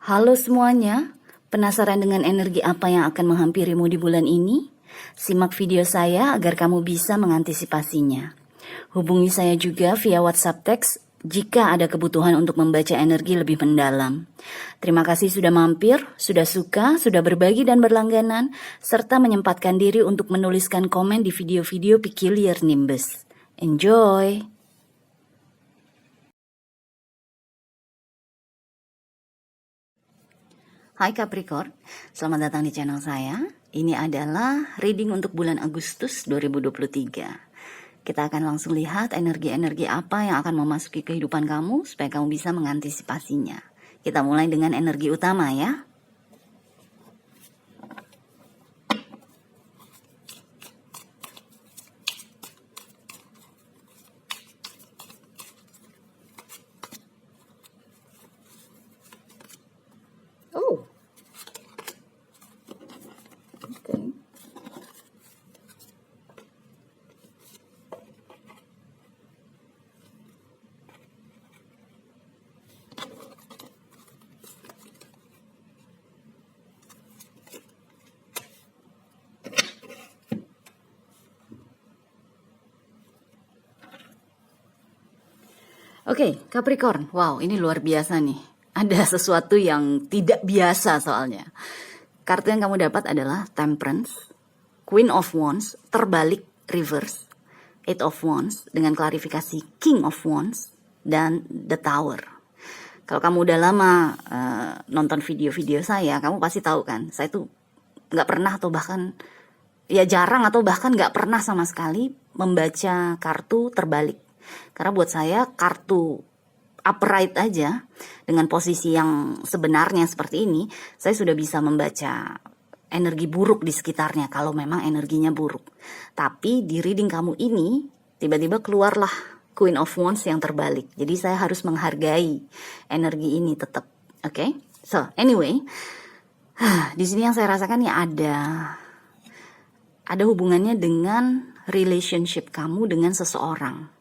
Halo semuanya, penasaran dengan energi apa yang akan menghampirimu di bulan ini? Simak video saya agar kamu bisa mengantisipasinya. Hubungi saya juga via WhatsApp teks jika ada kebutuhan untuk membaca energi lebih mendalam. Terima kasih sudah mampir, sudah suka, sudah berbagi dan berlangganan, serta menyempatkan diri untuk menuliskan komen di video-video Peculiar Nimbus. Enjoy! Hai Capricorn, selamat datang di channel saya. Ini adalah reading untuk bulan Agustus 2023. Kita akan langsung lihat energi-energi apa yang akan memasuki kehidupan kamu supaya kamu bisa mengantisipasinya. Kita mulai dengan energi utama ya. Oh. Okay. Oke, Capricorn. Wow, ini luar biasa nih. Ada sesuatu yang tidak biasa soalnya. Kartu yang kamu dapat adalah Temperance, Queen of Wands, terbalik reverse, Eight of Wands dengan klarifikasi King of Wands, dan The Tower. Kalau kamu udah lama nonton video-video saya, kamu pasti tahu kan, saya tuh nggak pernah atau bahkan ya jarang atau bahkan nggak pernah sama sekali membaca kartu terbalik. Karena buat saya kartu upright aja dengan posisi yang sebenarnya seperti ini, saya sudah bisa membaca energi buruk di sekitarnya kalau memang energinya buruk. Tapi di reading kamu ini tiba-tiba keluarlah Queen of Wands yang terbalik. Jadi saya harus menghargai energi ini tetap. Oke? So, anyway, di sini yang saya rasakan ya ada hubungannya dengan relationship kamu dengan seseorang.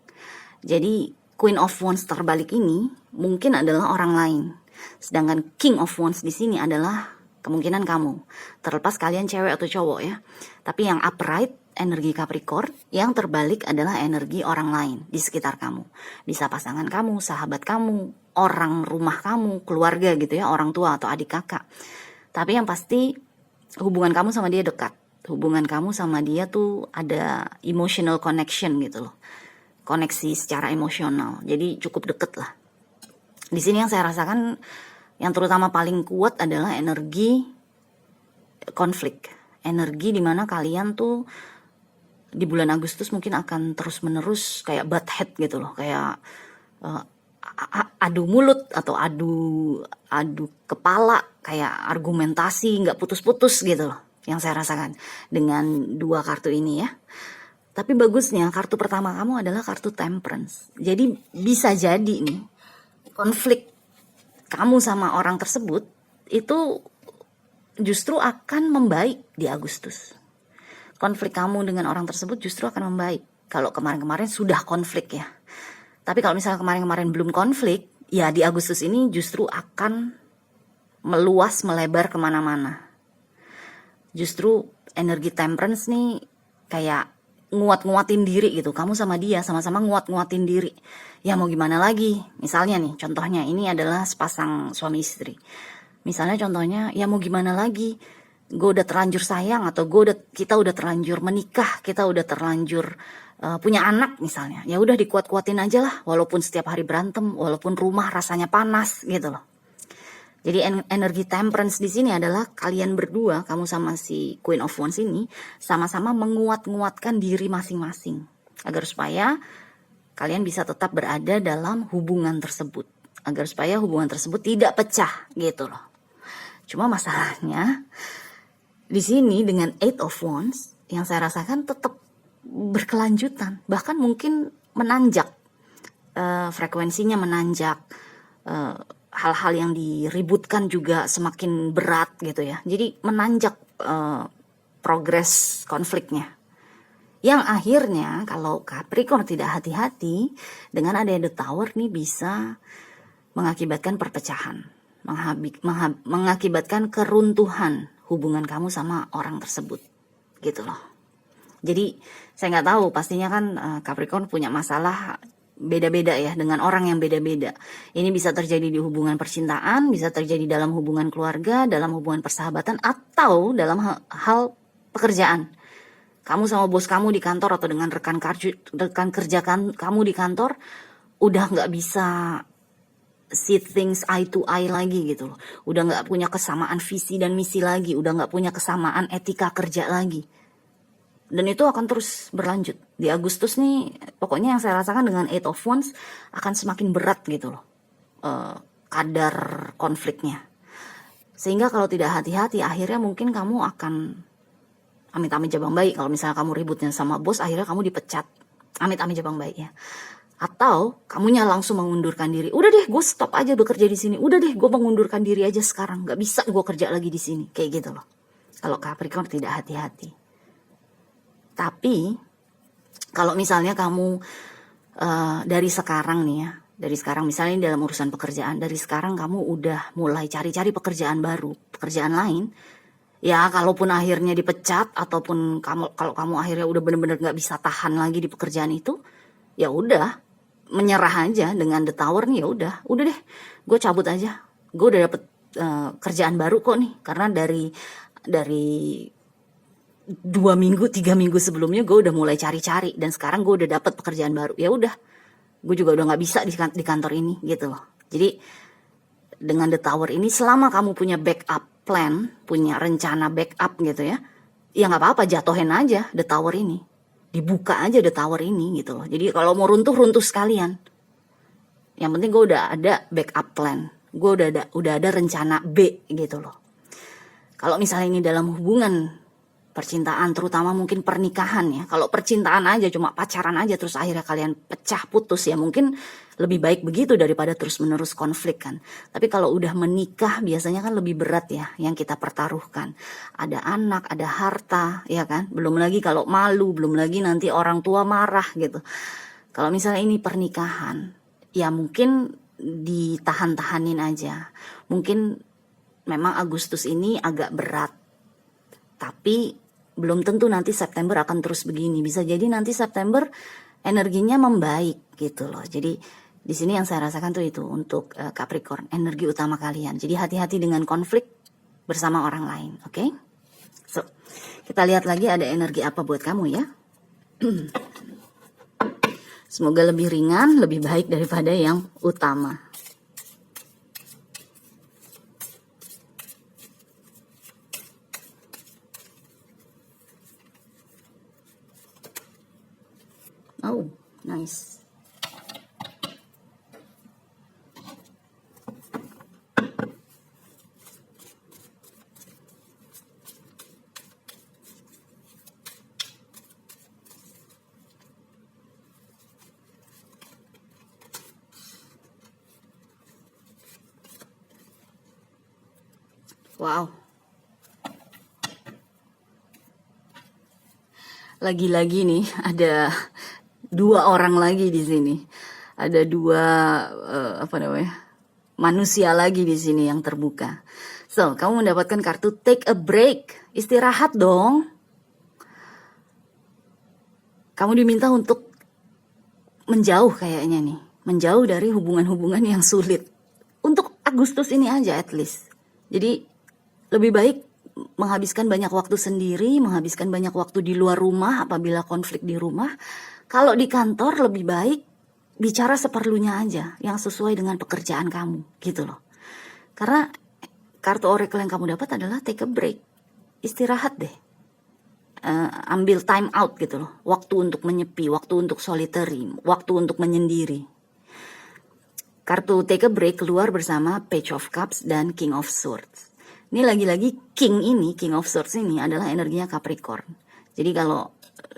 Jadi Queen of Wands terbalik ini mungkin adalah orang lain. Sedangkan King of Wands di sini adalah kemungkinan kamu. Terlepas kalian cewek atau cowok ya. Tapi yang upright energi Capricorn, yang terbalik adalah energi orang lain di sekitar kamu. Bisa pasangan kamu, sahabat kamu, orang rumah kamu, keluarga gitu ya, orang tua atau adik kakak. Tapi yang pasti hubungan kamu sama dia dekat. Hubungan kamu sama dia tuh ada emotional connection gitu loh. Koneksi secara emosional, jadi cukup deket lah. Di sini yang saya rasakan yang terutama paling kuat adalah energi konflik, energi dimana kalian tuh di bulan Agustus mungkin akan terus menerus kayak butt head gitu loh, kayak adu mulut atau adu kepala, kayak argumentasi nggak putus-putus gitu loh, yang saya rasakan dengan dua kartu ini ya. Tapi bagusnya kartu pertama kamu adalah kartu Temperance. Jadi bisa jadi nih konflik kamu sama orang tersebut itu justru akan membaik di Agustus. Konflik kamu dengan orang tersebut justru akan membaik. Kalau kemarin-kemarin sudah konflik ya. Tapi kalau misalnya kemarin-kemarin belum konflik, ya di Agustus ini justru akan meluas, melebar kemana-mana. Justru energi Temperance nih kayak nguat-nguatin diri gitu. Kamu sama dia sama-sama nguat-nguatin diri. Ya mau gimana lagi? Misalnya nih, contohnya ini adalah sepasang suami istri. Misalnya contohnya, ya mau gimana lagi? Gue udah terlanjur sayang atau kita udah terlanjur menikah, kita udah terlanjur punya anak misalnya. Ya udah dikuat-kuatin aja lah, walaupun setiap hari berantem, walaupun rumah rasanya panas gitu loh. Jadi energi Temperance di sini adalah kalian berdua, kamu sama si Queen of Wands ini, sama-sama menguat-nguatkan diri masing-masing. Agar supaya kalian bisa tetap berada dalam hubungan tersebut. Agar supaya hubungan tersebut tidak pecah gitu loh. Cuma masalahnya, di sini dengan Eight of Wands, yang saya rasakan tetap berkelanjutan. Bahkan mungkin menanjak, frekuensinya menanjak, hal-hal yang diributkan juga semakin berat gitu ya. Jadi menanjak progres konfliknya. Yang akhirnya kalau Capricorn tidak hati-hati dengan adanya The Tower nih bisa mengakibatkan perpecahan. mengakibatkan keruntuhan hubungan kamu sama orang tersebut, gitu loh. Jadi saya nggak tahu, pastinya kan Capricorn punya masalah beda-beda ya, dengan orang yang beda-beda. Ini bisa terjadi di hubungan percintaan, bisa terjadi dalam hubungan keluarga, dalam hubungan persahabatan, atau dalam hal pekerjaan. Kamu sama bos kamu di kantor atau dengan rekan kerja kamu di kantor udah nggak bisa see things eye to eye lagi gitu loh. Udah nggak punya kesamaan visi dan misi lagi, udah nggak punya kesamaan etika kerja lagi. Dan itu akan terus berlanjut. Di Agustus nih, pokoknya yang saya rasakan dengan Eight of Wands akan semakin berat gitu loh, kadar konfliknya. Sehingga kalau tidak hati-hati, akhirnya mungkin kamu akan amit-amit jabang baik. Kalau misalnya kamu ributnya sama bos, akhirnya kamu dipecat. Amit-amit jabang baik ya. Atau kamunya langsung mengundurkan diri. Udah deh, gue stop aja bekerja di sini. Udah deh, gue mengundurkan diri aja sekarang. Gak bisa gue kerja lagi di sini. Kayak gitu loh. Kalau Capricorn tidak hati-hati. Tapi kalau misalnya kamu dari sekarang nih ya, dari sekarang misalnya dalam urusan pekerjaan, dari sekarang kamu udah mulai cari-cari pekerjaan baru, pekerjaan lain, ya kalaupun akhirnya dipecat ataupun kalau kamu akhirnya udah bener-bener nggak bisa tahan lagi di pekerjaan itu, ya udah menyerah aja dengan The Tower nih. Ya udah deh, gue cabut aja, gue udah dapet kerjaan baru kok nih, karena dari 2 minggu 3 minggu sebelumnya gue udah mulai cari-cari dan sekarang gue udah dapat pekerjaan baru. Ya udah, gue juga udah nggak bisa di kantor ini gitu loh. Jadi dengan The Tower ini, selama kamu punya backup plan, punya rencana backup gitu ya, ya nggak apa-apa, jatuhin aja The Tower ini, dibuka aja The Tower ini gitu loh. Jadi kalau mau runtuh sekalian. Yang penting gue udah ada backup plan, gue udah ada rencana B gitu loh. Kalau misalnya ini dalam hubungan percintaan, terutama mungkin pernikahan ya. Kalau percintaan aja, cuma pacaran aja terus akhirnya kalian pecah putus, ya mungkin lebih baik begitu daripada terus-menerus konflik kan. Tapi kalau udah menikah biasanya kan lebih berat ya yang kita pertaruhkan. Ada anak, ada harta, ya kan. Belum lagi kalau malu, belum lagi nanti orang tua marah gitu. Kalau misalnya ini pernikahan, ya mungkin ditahan-tahanin aja. Mungkin memang Agustus ini agak berat, tapi belum tentu nanti September akan terus begini. Bisa jadi nanti September energinya membaik gitu loh. Jadi di sini yang saya rasakan tuh itu untuk Capricorn, energi utama kalian. Jadi hati-hati dengan konflik bersama orang lain, oke? So, kita lihat lagi ada energi apa buat kamu ya. Semoga lebih ringan, lebih baik daripada yang utama. Oh, nice. Wow. Lagi-lagi nih ada 2 orang lagi di sini. Ada 2 manusia lagi di sini yang terbuka. So, kamu mendapatkan kartu take a break. Istirahat dong. Kamu diminta untuk menjauh kayaknya nih. Menjauh dari hubungan-hubungan yang sulit. Untuk Agustus ini aja at least. Jadi lebih baik menghabiskan banyak waktu sendiri, menghabiskan banyak waktu di luar rumah apabila konflik di rumah. Kalau di kantor lebih baik bicara seperlunya aja, yang sesuai dengan pekerjaan kamu, gitu loh. Karena kartu oracle yang kamu dapat adalah take a break, istirahat deh, ambil time out gitu loh, waktu untuk menyepi, waktu untuk solitary, waktu untuk menyendiri. Kartu take a break keluar bersama Page of Cups dan King of Swords. Ini lagi-lagi King of Swords ini adalah energinya Capricorn. Jadi kalau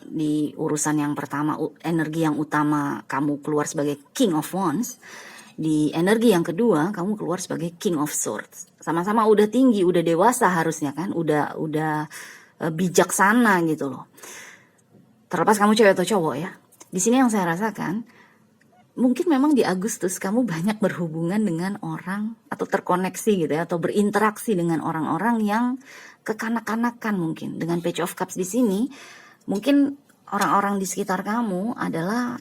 di urusan yang pertama, energi yang utama kamu keluar sebagai King of Wands, di energi yang kedua kamu keluar sebagai King of Swords. Sama-sama udah tinggi, udah dewasa harusnya kan, udah bijaksana gitu loh. Terlepas kamu cewek atau cowok ya. Di sini yang saya rasakan, mungkin memang di Agustus kamu banyak berhubungan dengan orang atau terkoneksi gitu ya, atau berinteraksi dengan orang-orang yang kekanak-kanakan mungkin. Dengan Page of Cups di sini, mungkin orang-orang di sekitar kamu adalah,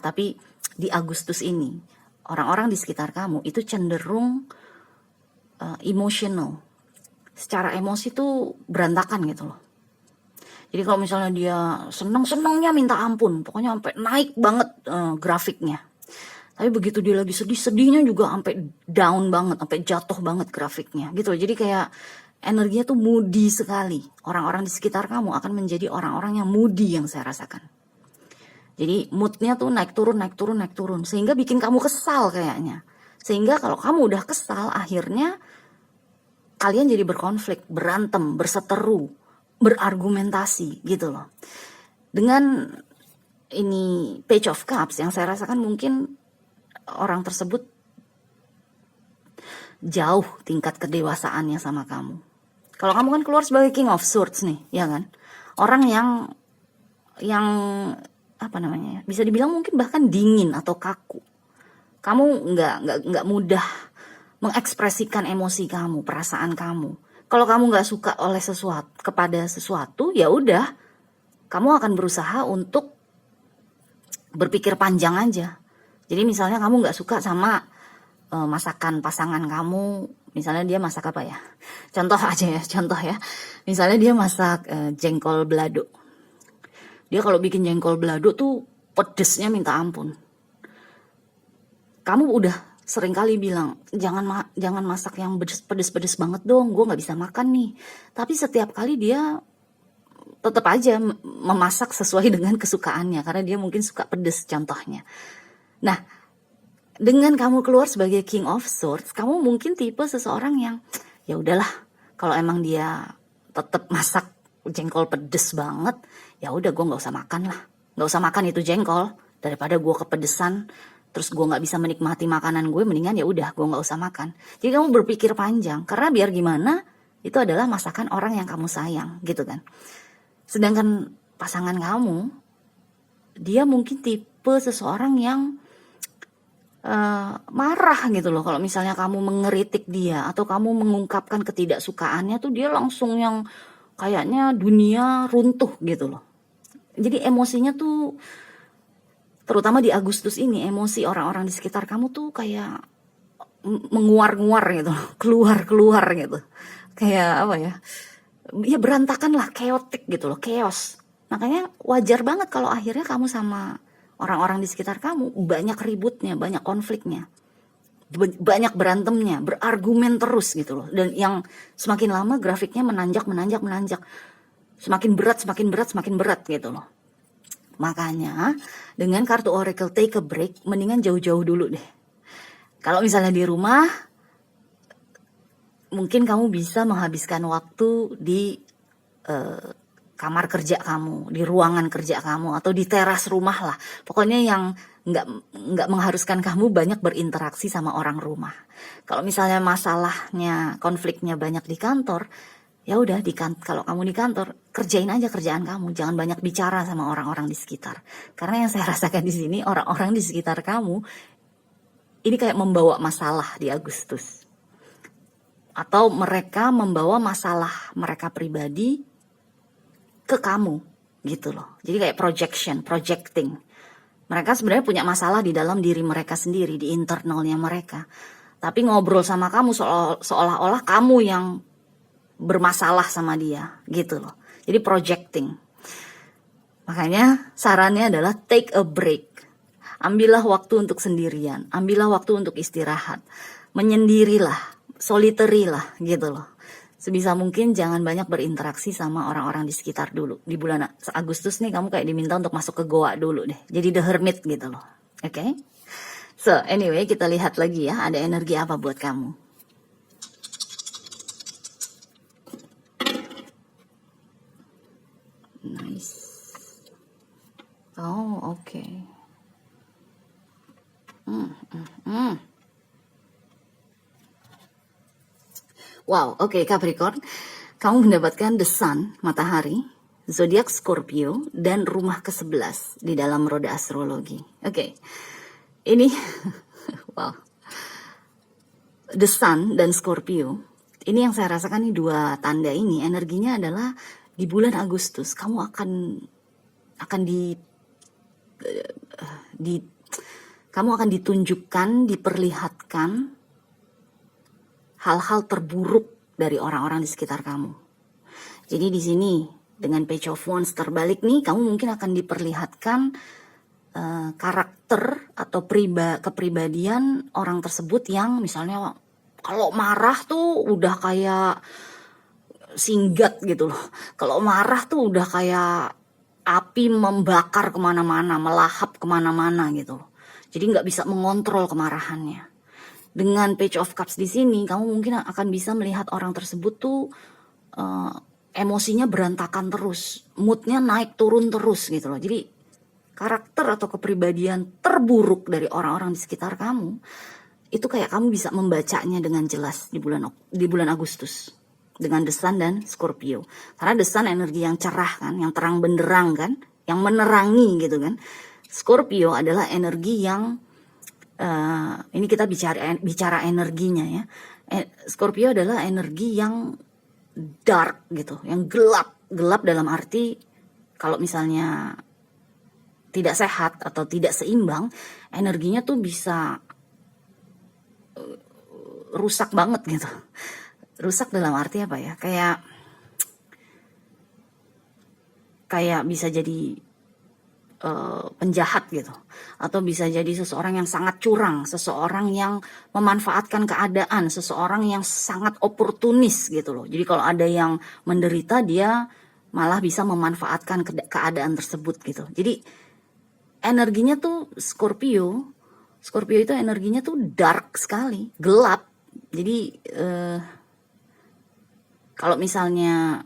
tapi di Agustus ini, orang-orang di sekitar kamu itu cenderung emotional. Secara emosi tuh berantakan gitu loh. Jadi kalau misalnya dia seneng-senengnya minta ampun, pokoknya sampai naik banget grafiknya. Tapi begitu dia lagi sedih-sedihnya juga sampai down banget, sampai jatuh banget grafiknya gitu. Jadi kayak energinya tuh moody sekali. Orang-orang di sekitar kamu akan menjadi orang-orang yang moody yang saya rasakan. Jadi moodnya tuh naik turun, naik turun, naik turun. Sehingga bikin kamu kesal kayaknya. Sehingga kalau kamu udah kesal, akhirnya kalian jadi berkonflik, berantem, berseteru, berargumentasi gitu loh. Dengan ini Page of Cups yang saya rasakan mungkin orang tersebut jauh tingkat kedewasaannya sama kamu. Kalau kamu kan keluar sebagai King of Swords nih, ya kan? Orang yang apa namanya? Bisa dibilang mungkin bahkan dingin atau kaku. Kamu nggak mudah mengekspresikan emosi kamu, perasaan kamu. Kalau kamu nggak suka kepada sesuatu, ya udah, kamu akan berusaha untuk berpikir panjang aja. Jadi misalnya kamu nggak suka sama masakan pasangan kamu, misalnya dia masak apa ya? Contoh ya. Misalnya dia masak jengkol balado. Dia kalau bikin jengkol balado tuh pedesnya minta ampun. Kamu udah sering kali bilang, jangan masak yang pedes-pedes banget dong, gue nggak bisa makan nih. Tapi setiap kali dia tetap aja memasak sesuai dengan kesukaannya, karena dia mungkin suka pedes contohnya. Nah, dengan kamu keluar sebagai King of Swords, kamu mungkin tipe seseorang yang ya udahlah, kalau emang dia tetap masak jengkol pedes banget, ya udah gue nggak usah makan lah, nggak usah makan itu jengkol, daripada gue kepedesan terus gue nggak bisa menikmati makanan gue, mendingan ya udah gue nggak usah makan. Jadi kamu berpikir panjang, karena biar gimana itu adalah masakan orang yang kamu sayang gitu kan. Sedangkan pasangan kamu, dia mungkin tipe seseorang yang marah gitu loh. Kalau misalnya kamu mengeritik dia atau kamu mengungkapkan ketidaksukaannya tuh, dia langsung yang kayaknya dunia runtuh gitu loh. Jadi emosinya tuh, terutama di Agustus ini, emosi orang-orang di sekitar kamu tuh kayak menguar-nguar gitu, keluar gitu. Kayak apa ya? Ya berantakan lah, chaotic gitu loh, chaos. Makanya wajar banget kalau akhirnya kamu sama orang-orang di sekitar kamu banyak ributnya, banyak konfliknya, banyak berantemnya, berargumen terus gitu loh. Dan yang semakin lama grafiknya menanjak. Semakin berat gitu loh. Makanya dengan kartu Oracle Take a Break, mendingan jauh-jauh dulu deh. Kalau misalnya di rumah, mungkin kamu bisa menghabiskan waktu di kamar kerja kamu, di ruangan kerja kamu, atau di teras rumah lah. Pokoknya yang nggak mengharuskan kamu banyak berinteraksi sama orang rumah. Kalau misalnya masalahnya, konfliknya banyak di kantor, ya udah kalau kamu di kantor, kerjain aja kerjaan kamu, jangan banyak bicara sama orang-orang di sekitar. Karena yang saya rasakan di sini, orang-orang di sekitar kamu ini kayak membawa masalah di Agustus, atau mereka membawa masalah mereka pribadi ke kamu gitu loh. Jadi kayak projecting. Mereka sebenarnya punya masalah di dalam diri mereka sendiri, di internalnya mereka. Tapi ngobrol sama kamu seolah-olah kamu yang bermasalah sama dia gitu loh. Jadi projecting. Makanya sarannya adalah take a break. Ambillah waktu untuk sendirian, ambillah waktu untuk istirahat, menyendirilah, solitary lah gitu loh. Sebisa mungkin jangan banyak berinteraksi sama orang-orang di sekitar dulu. Di bulan Agustus nih kamu kayak diminta untuk masuk ke goa dulu deh. Jadi the hermit gitu loh. Oke? So anyway, kita lihat lagi ya, ada energi apa buat kamu. Nice. Oh, oke. Wow, oke, Capricorn. Kamu mendapatkan the sun, matahari, zodiak Scorpio dan rumah ke-11 di dalam roda astrologi. Oke. Ini wow. The Sun dan Scorpio. Ini yang saya rasakan nih, dua tanda ini energinya adalah di bulan Agustus kamu akan kamu akan ditunjukkan, diperlihatkan hal-hal terburuk dari orang-orang di sekitar kamu. Jadi di sini dengan Page of Wands terbalik nih, kamu mungkin akan diperlihatkan karakter atau kepribadian orang tersebut yang misalnya kalau marah tuh udah kayak singgat gitu loh. Kalau marah tuh udah kayak api membakar kemana-mana, melahap kemana-mana gitu loh. Jadi nggak bisa mengontrol kemarahannya. Dengan Page of Cups di sini, kamu mungkin akan bisa melihat orang tersebut tuh emosinya berantakan terus, moodnya naik turun terus gitu loh. Jadi karakter atau kepribadian terburuk dari orang-orang di sekitar kamu itu kayak kamu bisa membacanya dengan jelas di bulan Agustus dengan The Sun dan Scorpio. Karena The Sun energi yang cerah kan, yang terang benderang kan, yang menerangi gitu kan. Scorpio adalah energi yang ini kita bicara energinya ya. Scorpio adalah energi yang dark gitu, yang gelap dalam arti kalau misalnya tidak sehat atau tidak seimbang, energinya tuh bisa rusak banget gitu. Rusak dalam arti apa ya? Kayak bisa jadi penjahat gitu, atau bisa jadi seseorang yang sangat curang, seseorang yang memanfaatkan keadaan, seseorang yang sangat oportunis gitu loh. Jadi kalau ada yang menderita, dia malah bisa memanfaatkan keadaan tersebut gitu. Jadi energinya tuh Scorpio itu energinya tuh dark sekali, gelap. Jadi kalau misalnya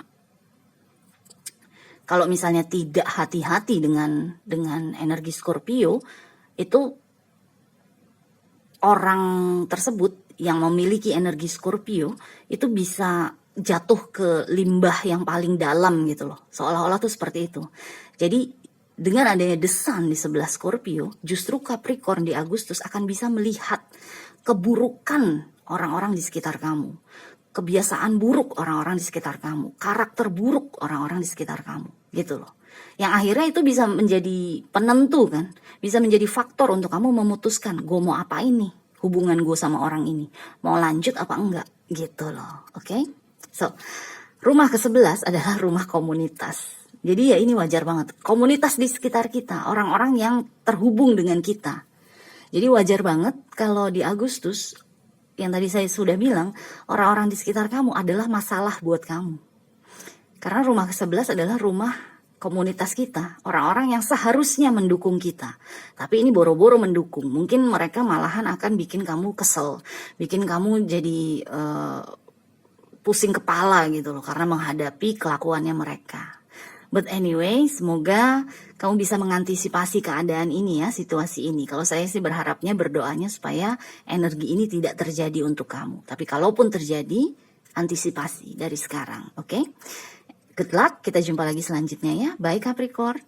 tidak hati-hati dengan energi Scorpio, itu orang tersebut yang memiliki energi Scorpio itu bisa jatuh ke limbah yang paling dalam gitu loh. Seolah-olah tuh seperti itu. Jadi dengan adanya The Sun di sebelah Scorpio, justru Capricorn di Agustus akan bisa melihat keburukan orang-orang di sekitar kamu, kebiasaan buruk orang-orang di sekitar kamu, karakter buruk orang-orang di sekitar kamu, gitu loh. Yang akhirnya itu bisa menjadi penentu kan, bisa menjadi faktor untuk kamu memutuskan, gue mau apa ini, hubungan gue sama orang ini, mau lanjut apa enggak, gitu loh. Oke? So, rumah ke-11 adalah rumah komunitas. Jadi ya ini wajar banget, komunitas di sekitar kita, orang-orang yang terhubung dengan kita. Jadi wajar banget kalau di Agustus, yang tadi saya sudah bilang, orang-orang di sekitar kamu adalah masalah buat kamu. Karena rumah ke-11 adalah rumah komunitas kita, orang-orang yang seharusnya mendukung kita. Tapi ini boro-boro mendukung, mungkin mereka malahan akan bikin kamu kesel, bikin kamu jadi pusing kepala gitu loh, karena menghadapi kelakuannya mereka. But anyway, semoga kamu bisa mengantisipasi keadaan ini ya, situasi ini. Kalau saya sih berharapnya, berdoanya supaya energi ini tidak terjadi untuk kamu. Tapi kalaupun terjadi, antisipasi dari sekarang, oke? Good luck, kita jumpa lagi selanjutnya ya. Bye Capricorn.